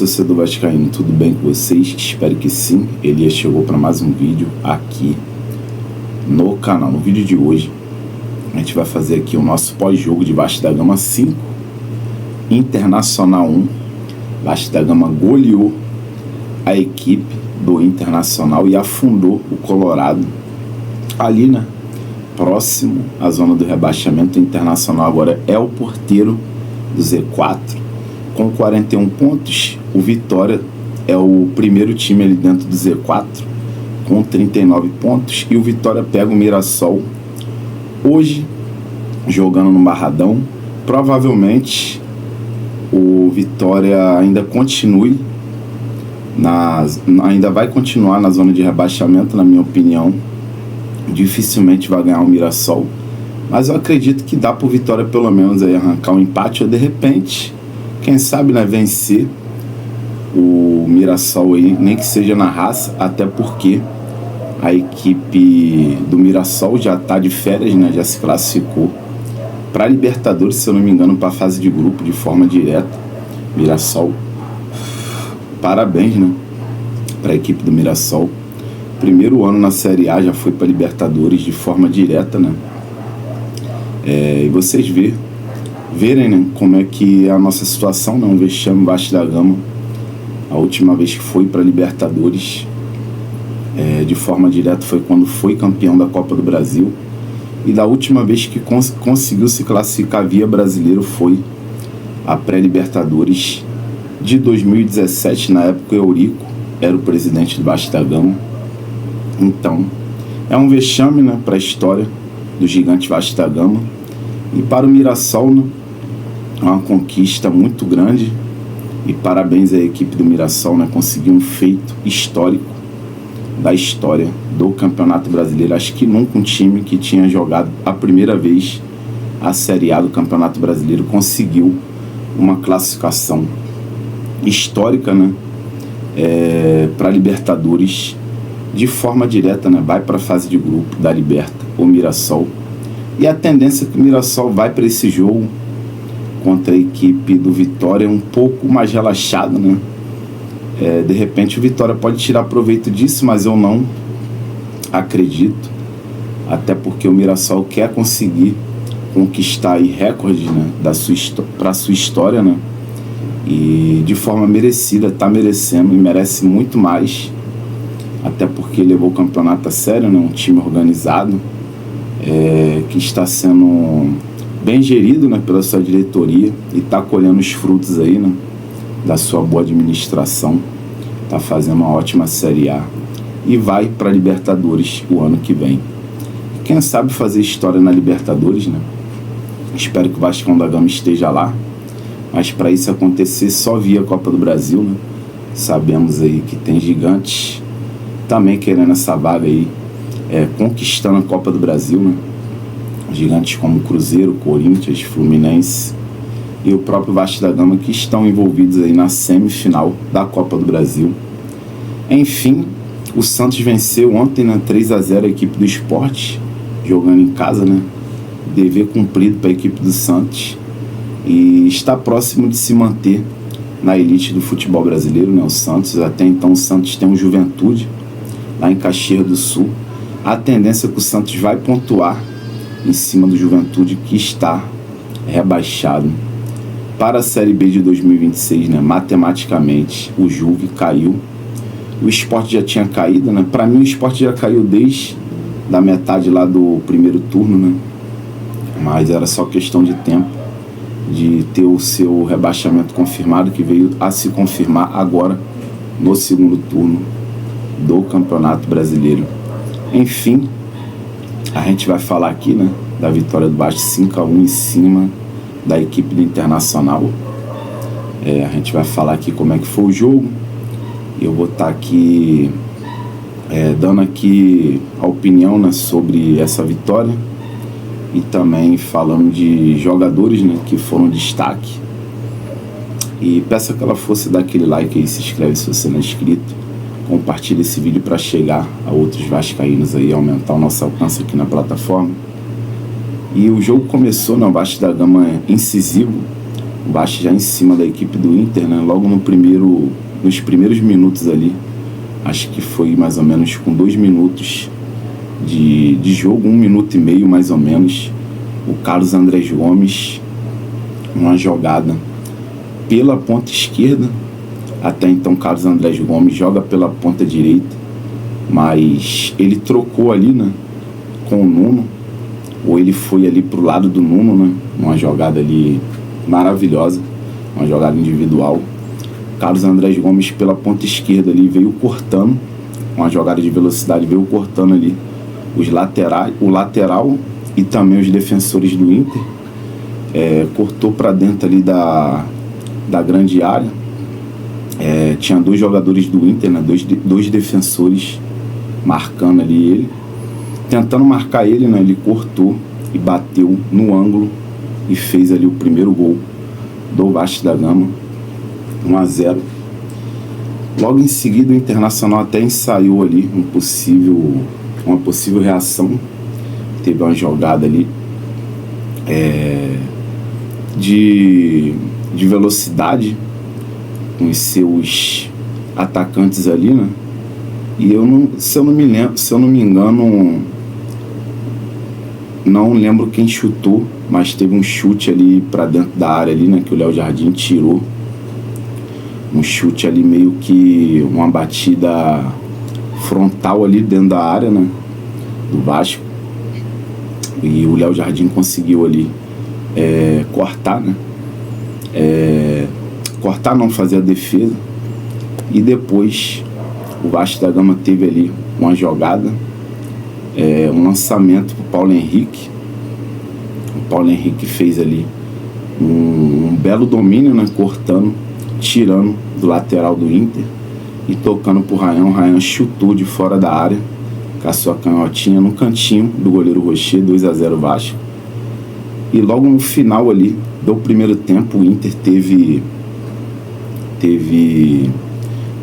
torcedor vascaíno, tudo bem com vocês? Espero que sim. Elias chegou para mais um vídeo aqui no canal. No vídeo de hoje, a gente vai fazer aqui o nosso pós-jogo de Vasco da Gama 5, Internacional 1. Vasco da Gama goleou a equipe do Internacional e afundou o Colorado ali, né? Próximo à zona do rebaixamento. O Internacional agora é o porteiro do Z4 com 41 pontos. O Vitória é o primeiro time ali dentro do Z4 com 39 pontos. E o Vitória pega o Mirassol hoje, jogando no Barradão. Provavelmente o Vitória ainda continue ainda vai continuar na zona de rebaixamento, na minha opinião. Dificilmente vai ganhar o Mirassol, mas eu acredito que dá pro Vitória pelo menos aí arrancar um empate ou de repente, quem sabe, né, vencer o Mirassol aí, nem que seja na raça, até porque a equipe do Mirassol já tá de férias, né, já se classificou para Libertadores, se eu não me engano, para a fase de grupo de forma direta. Mirassol, parabéns, né, para a equipe do Mirassol. Primeiro ano na Série A, já foi para Libertadores de forma direta, né? E vocês verem, né, como é que é a nossa situação, né? Um vexame Vasco da Gama. A última vez que foi para Libertadores de forma direta foi quando foi campeão da Copa do Brasil. E da última vez que conseguiu se classificar via brasileiro foi a pré-Libertadores de 2017. Na época, o Eurico era o presidente do Vasco da Gama. Então, é um vexame, né, para a história do gigante Vasco da Gama. E para o Mirassol, né, é uma conquista muito grande. E parabéns à equipe do Mirassol, né, conseguiu um feito histórico da história do Campeonato Brasileiro. Acho que nunca um time que tinha jogado a primeira vez a Série A do Campeonato Brasileiro conseguiu uma classificação histórica, né, para Libertadores de forma direta, né? Vai para a fase de grupo da Liberta, o Mirassol. E a tendência é que o Mirassol vai para esse jogo contra a equipe do Vitória um pouco mais relaxado, né? De repente o Vitória pode tirar proveito disso, mas eu não acredito, até porque o Mirassol quer conseguir conquistar aí recorde, né, para a sua história, né? E de forma merecida, está merecendo e merece muito mais, até porque levou o campeonato a sério, né? Um time organizado, que está sendo bem gerido, né, pela sua diretoria e está colhendo os frutos aí, né, da sua boa administração. Está fazendo uma ótima Série A e vai para a Libertadores o ano que vem. Quem sabe fazer história na Libertadores, né? Espero que o Vascão da Gama esteja lá, mas para isso acontecer só via Copa do Brasil, né? Sabemos aí que tem gigantes também querendo essa vaga aí, conquistando a Copa do Brasil, né? Gigantes como Cruzeiro, Corinthians, Fluminense e o próprio Vasco da Gama, que estão envolvidos aí na semifinal da Copa do Brasil. Enfim, o Santos venceu ontem, né, 3-0 a equipe do Sport, jogando em casa, né? Dever cumprido para a equipe do Santos e está próximo de se manter na elite do futebol brasileiro, né? O Santos, até então o Santos tem um Juventude lá em Caxias do Sul. A tendência é que o Santos vai pontuar em cima do Juventude, que está rebaixado para a Série B de 2026, né? Matematicamente o Juve caiu, o Sport já tinha caído, né? Para mim o Sport já caiu desde da metade lá do primeiro turno, né? Mas era só questão de tempo de ter o seu rebaixamento confirmado, que veio a se confirmar agora no segundo turno do Campeonato Brasileiro. Enfim, a gente vai falar aqui, né, da vitória do Vasco 5-1 em cima da equipe do Internacional. A gente vai falar aqui como é que foi o jogo. Eu vou estar aqui dando aqui a opinião, né, sobre essa vitória e também falando de jogadores, né, que foram destaque. E peço aquela força, dar aquele like aí, se inscreve se você não é inscrito, compartilha esse vídeo para chegar a outros vascaínos aí, aumentar o nosso alcance aqui na plataforma. E o jogo começou no Vasco da Gama incisivo, O Vasco já em cima da equipe do Inter, né? Logo nos primeiros minutos ali, acho que foi mais ou menos com 2 minutos de jogo, 1 minuto e meio mais ou menos, o Carlos Andrés Gomes, uma jogada pela ponta esquerda. Até então Carlos Andrés Gomes joga pela ponta direita, mas ele trocou ali, né, com o Nuno, ou ele foi ali pro lado do Nuno, né, uma jogada ali maravilhosa, uma jogada individual. Carlos Andrés Gomes pela ponta esquerda ali veio cortando, uma jogada de velocidade, veio cortando ali os laterais, o lateral e também os defensores do Inter, cortou para dentro ali da grande área. Tinha 2 jogadores do Inter, né, dois defensores marcando ali ele, tentando marcar ele, né, ele cortou e bateu no ângulo e fez ali o primeiro gol do Vasco da Gama, 1-0. Logo em seguida o Internacional até ensaiou ali uma possível reação. Teve uma jogada ali de velocidade com os seus atacantes ali, né? E se eu não me engano, não lembro quem chutou, mas teve um chute ali para dentro da área ali, né, que o Léo Jardim tirou. Um chute ali meio que uma batida frontal ali dentro da área, né, do Vasco. E o Léo Jardim conseguiu ali cortar, né? Cortar não, fazer a defesa. E depois o Vasco da Gama teve ali uma jogada, um lançamento para o Paulo Henrique. O Paulo Henrique fez ali um belo domínio, né, cortando, tirando do lateral do Inter e tocando para o Ryan. O Ryan chutou de fora da área com a sua canhotinha no cantinho do goleiro Rocher, 2-0 Vasco. E logo no final ali do primeiro tempo o Inter teve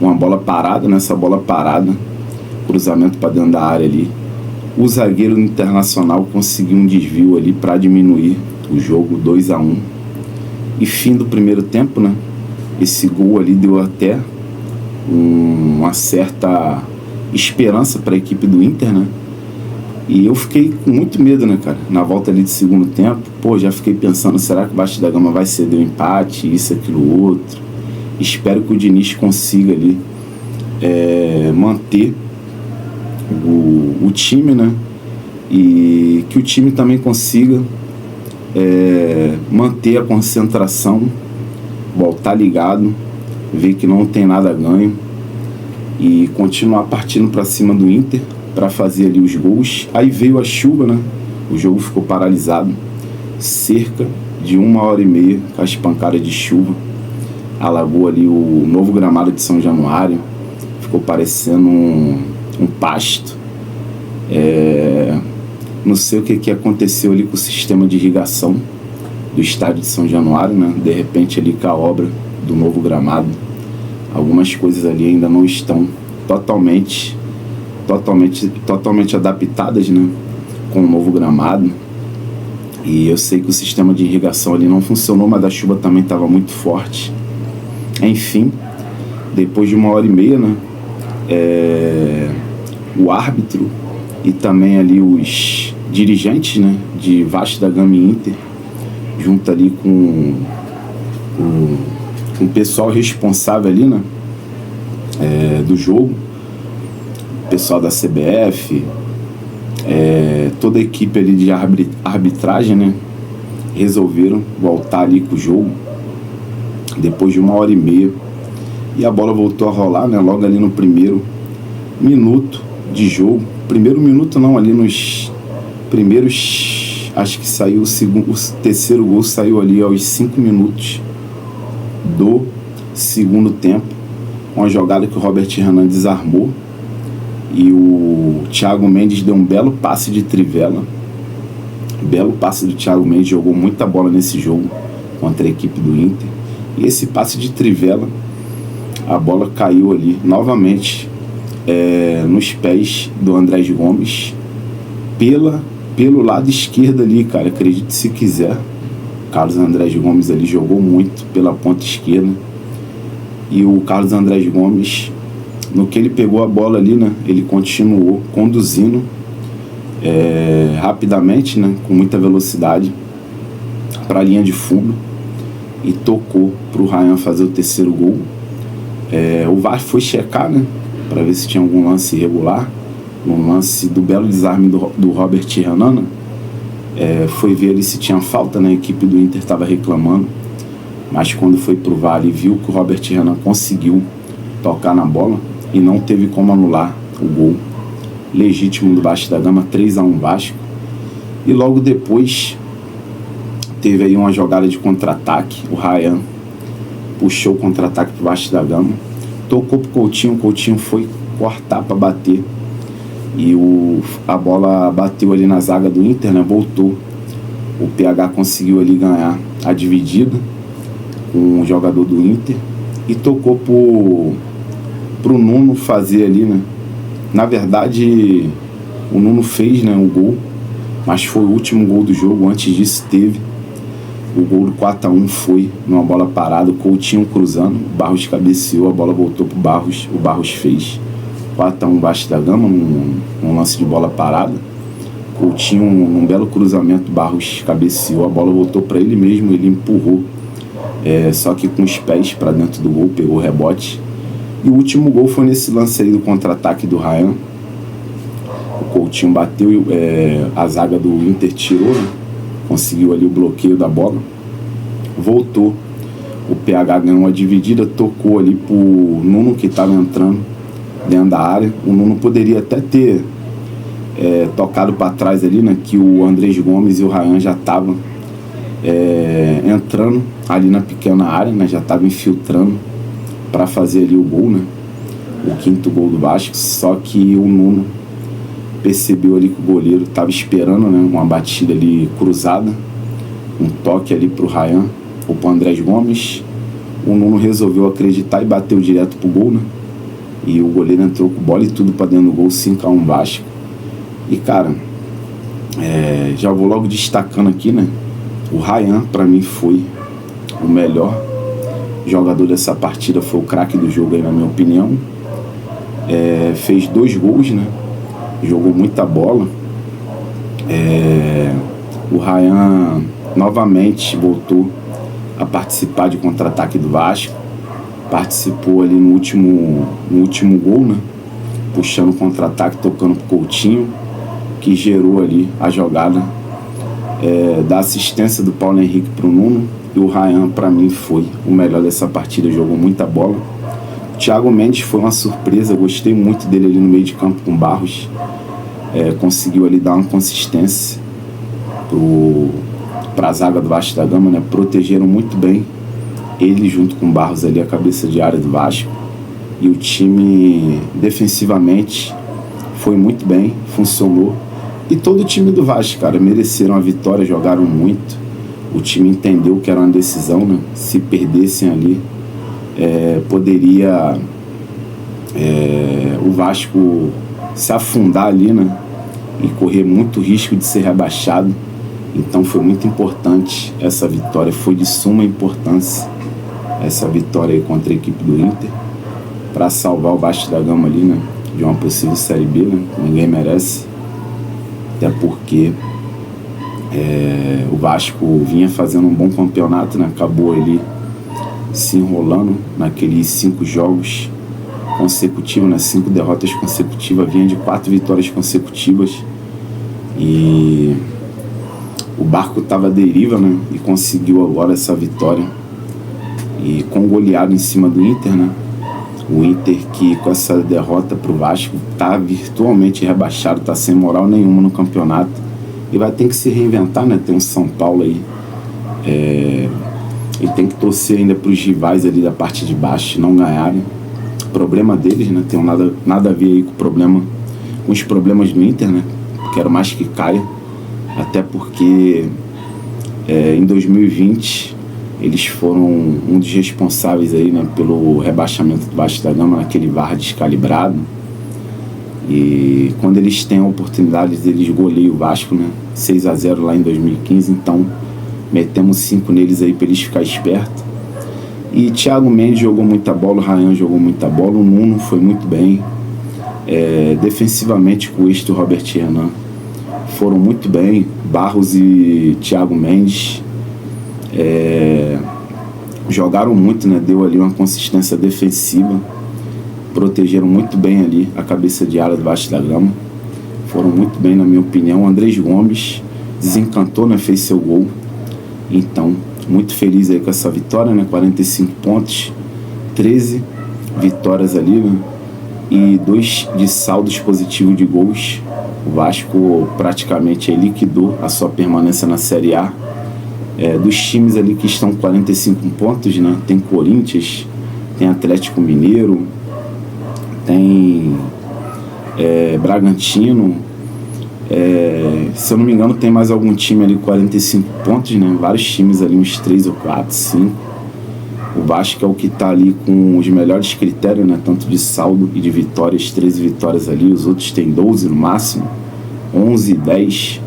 uma bola parada. Nessa bola parada, cruzamento para dentro da área ali, o zagueiro do Internacional conseguiu um desvio ali para diminuir o jogo, 2-1. E fim do primeiro tempo, né? Esse gol ali deu até uma certa esperança para a equipe do Inter, né? E eu fiquei com muito medo, né, cara? Na volta ali de segundo tempo, já fiquei pensando, será que o Vasco da Gama vai ceder o empate, isso, aquilo, outro? Espero que o Diniz consiga ali manter o time, né? E que o time também consiga manter a concentração, voltar ligado, ver que não tem nada ganho e continuar partindo para cima do Inter para fazer ali os gols. Aí veio a chuva, né? O jogo ficou paralisado cerca de 1h30 com as pancadas de chuva. Alagou ali o novo gramado de São Januário, ficou parecendo um pasto. Não sei o que aconteceu ali com o sistema de irrigação do estádio de São Januário, né? De repente ali com a obra do novo gramado, algumas coisas ali ainda não estão totalmente adaptadas, né, com o novo gramado. E eu sei que o sistema de irrigação ali não funcionou, mas a chuva também estava muito forte. Enfim, depois de 1h30, né, o árbitro e também ali os dirigentes, né, de Vasco da Gama e Inter, junto ali com o pessoal responsável ali, né, do jogo, o pessoal da CBF, toda a equipe ali de arbitragem, né, resolveram voltar ali com o jogo depois de 1h30, e a bola voltou a rolar, né, logo ali no primeiro minuto de jogo. Primeiro minuto não, ali nos primeiros, acho que saiu o terceiro gol saiu ali aos 5 minutos do segundo tempo, uma jogada que o Robert Renan desarmou e o Thiago Mendes deu um belo passe de trivela. Belo passe do Thiago Mendes, jogou muita bola nesse jogo contra a equipe do Inter. E esse passe de trivela, a bola caiu ali novamente nos pés do Andrés Gomes pelo lado esquerdo ali, cara, acredite se quiser. Carlos Andrés Gomes ali jogou muito pela ponta esquerda. E o Carlos Andrés Gomes, no que ele pegou a bola ali, né, ele continuou conduzindo rapidamente, né, com muita velocidade, para a linha de fundo e tocou para o Ryan fazer o terceiro gol. O VAR foi checar, né, para ver se tinha algum lance irregular. No lance do belo desarme do Robert Renan, foi ver ali se tinha falta, né, a equipe do Inter estava reclamando. Mas quando foi pro VAR e viu que o Robert Renan conseguiu tocar na bola e não teve como anular o gol legítimo do Vasco da Gama, 3-1 Vasco. E logo depois teve aí uma jogada de contra-ataque. O Ryan puxou o contra-ataque pro Vasco da Gama, tocou pro Coutinho, o Coutinho foi cortar para bater e a bola bateu ali na zaga do Inter, né? Voltou. O PH conseguiu ali ganhar a dividida com o jogador do Inter e tocou pro Nuno fazer ali, né? Na verdade, o Nuno fez, né, o gol, mas foi o último gol do jogo. Antes disso teve o gol do 4-1, foi numa bola parada, o Coutinho cruzando, o Barros cabeceou, a bola voltou pro Barros, o Barros fez 4-1 Vasco da Gama, num lance de bola parada. Coutinho, num belo cruzamento, Barros cabeceou, a bola voltou para ele mesmo, ele empurrou, só que com os pés para dentro do gol, pegou o rebote. E o último gol foi nesse lance aí do contra-ataque do Ryan. O Coutinho bateu, a zaga do Inter tirou, né? Conseguiu ali o bloqueio da bola, voltou, o PH ganhou uma dividida, tocou ali pro Nuno, que estava entrando dentro da área. O Nuno poderia até ter tocado para trás ali, né, que o Andrés Gomes e o Ryan já estavam entrando ali na pequena área, né, já estavam infiltrando para fazer ali o gol, né, o quinto gol do Vasco. Só que o Nuno percebeu ali que o goleiro estava esperando, né, uma batida ali cruzada, um toque ali pro Ryan ou pro Andrés Gomes. O Nuno resolveu acreditar e bateu direto pro gol, né, e o goleiro entrou com bola e tudo para dentro do gol, 5-1 Vasco. E cara, já vou logo destacando aqui, né, o Ryan para mim foi o melhor jogador dessa partida, foi o craque do jogo aí, na minha opinião. Fez 2 gols, né, jogou muita bola. O Ryan novamente voltou a participar de contra-ataque do Vasco, participou ali no último gol, né, puxando o contra-ataque, tocando pro Coutinho, que gerou ali a jogada da assistência do Paulo Henrique pro Nuno. E o Ryan para mim foi o melhor dessa partida, jogou muita bola. O Thiago Mendes foi uma surpresa, gostei muito dele ali no meio de campo com Barros, conseguiu ali dar uma consistência para a zaga do Vasco da Gama, né? Protegeram muito bem ele junto com Barros ali a cabeça de área do Vasco, e o time defensivamente foi muito bem, funcionou. E todo o time do Vasco, cara, mereceram a vitória, jogaram muito. O time entendeu que era uma decisão, né? Se perdessem ali, poderia o Vasco se afundar ali, né? E correr muito risco de ser rebaixado. Então foi muito importante essa vitória, foi de suma importância essa vitória aí contra a equipe do Inter, para salvar o Vasco da Gama ali, né, de uma possível Série B, né? Ninguém merece, até porque o Vasco vinha fazendo um bom campeonato, né? Acabou ali se enrolando naqueles 5 jogos consecutivos, né? 5 derrotas consecutivas, vinha de 4 vitórias consecutivas, e o barco estava à deriva, né? E conseguiu agora essa vitória, e com goleado em cima do Inter, né? O Inter, que com essa derrota pro Vasco tá virtualmente rebaixado, tá sem moral nenhuma no campeonato, e vai ter que se reinventar, né? Tem um São Paulo aí, e tem que torcer ainda pros rivais ali da parte de baixo não ganharem. Problema deles, né? Tem nada a ver aí com os problemas do Inter, né? Quero mais que caia, até porque em 2020 eles foram um dos responsáveis aí, né, pelo rebaixamento do Vasco da Gama, naquele VAR descalibrado. E quando eles têm a oportunidade, eles goleiam o Vasco, né, 6-0 lá em 2015. Então metemos 5 neles aí para eles ficarem espertos. E Thiago Mendes jogou muita bola, o Ryan jogou muita bola, o Nuno foi muito bem. Defensivamente, Cuesta e o Robert Renan foram muito bem. Barros e Thiago Mendes jogaram muito, né? Deu ali uma consistência defensiva, protegeram muito bem ali a cabeça de área debaixo da grama, foram muito bem, na minha opinião. Andrés Gomes desencantou, né? Fez seu gol. Então, muito feliz aí com essa vitória, né? 45 pontos, 13 vitórias ali, né? E 2 de saldos positivos de gols. O Vasco praticamente aí liquidou a sua permanência na Série A. Dos times ali que estão com 45 pontos, né? Tem Corinthians, tem Atlético Mineiro, tem Bragantino. Se eu não me engano, tem mais algum time ali com 45 pontos, né? Vários times ali, uns 3 ou 4, 5. O Vasco é o que está ali com os melhores critérios, né? Tanto de saldo e de vitórias, 13 vitórias ali. Os outros têm 12 no máximo, 11, 10.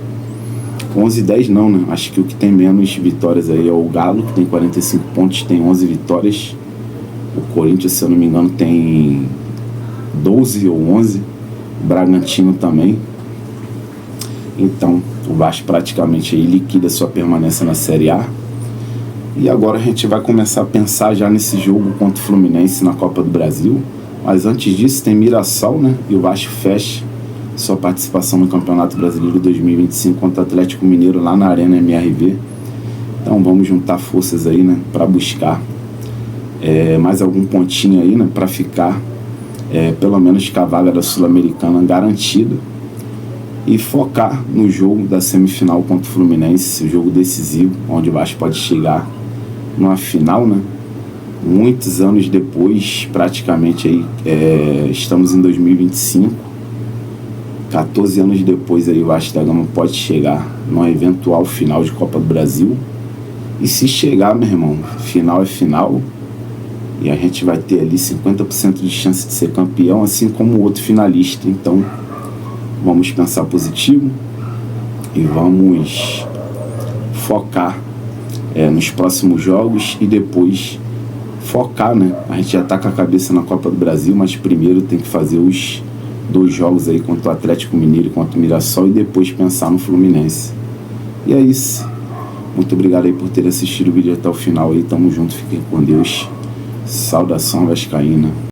11 e 10 não, né? Acho que o que tem menos vitórias aí é o Galo, que tem 45 pontos, tem 11 vitórias. O Corinthians, se eu não me engano, tem 12 ou 11. O Bragantino também. Então, o Vasco praticamente aí liquida sua permanência na Série A. E agora a gente vai começar a pensar já nesse jogo contra o Fluminense na Copa do Brasil. Mas antes disso tem Mirassol, né? E o Vasco fecha sua participação no Campeonato Brasileiro 2025 contra o Atlético Mineiro lá na Arena MRV. Então vamos juntar forças aí, né? Para buscar mais algum pontinho aí, né? Para ficar pelo menos com a vaga da Sul-Americana garantida. E focar no jogo da semifinal contra o Fluminense, o jogo decisivo, onde o Vasco pode chegar numa final, né? Muitos anos depois, praticamente aí, estamos em 2025, 14 anos depois aí o Vasco da Gama pode chegar numa eventual final de Copa do Brasil. E se chegar, meu irmão, final é final, e a gente vai ter ali 50% de chance de ser campeão, assim como o outro finalista. Então vamos pensar positivo e vamos focar nos próximos jogos e depois focar, né? A gente já está com a cabeça na Copa do Brasil, mas primeiro tem que fazer os 2 jogos aí contra o Atlético Mineiro e contra o Mirassol e depois pensar no Fluminense. E é isso. Muito obrigado aí por ter assistido o vídeo até o final aí. Tamo junto, fiquem com Deus. Saudação vascaína.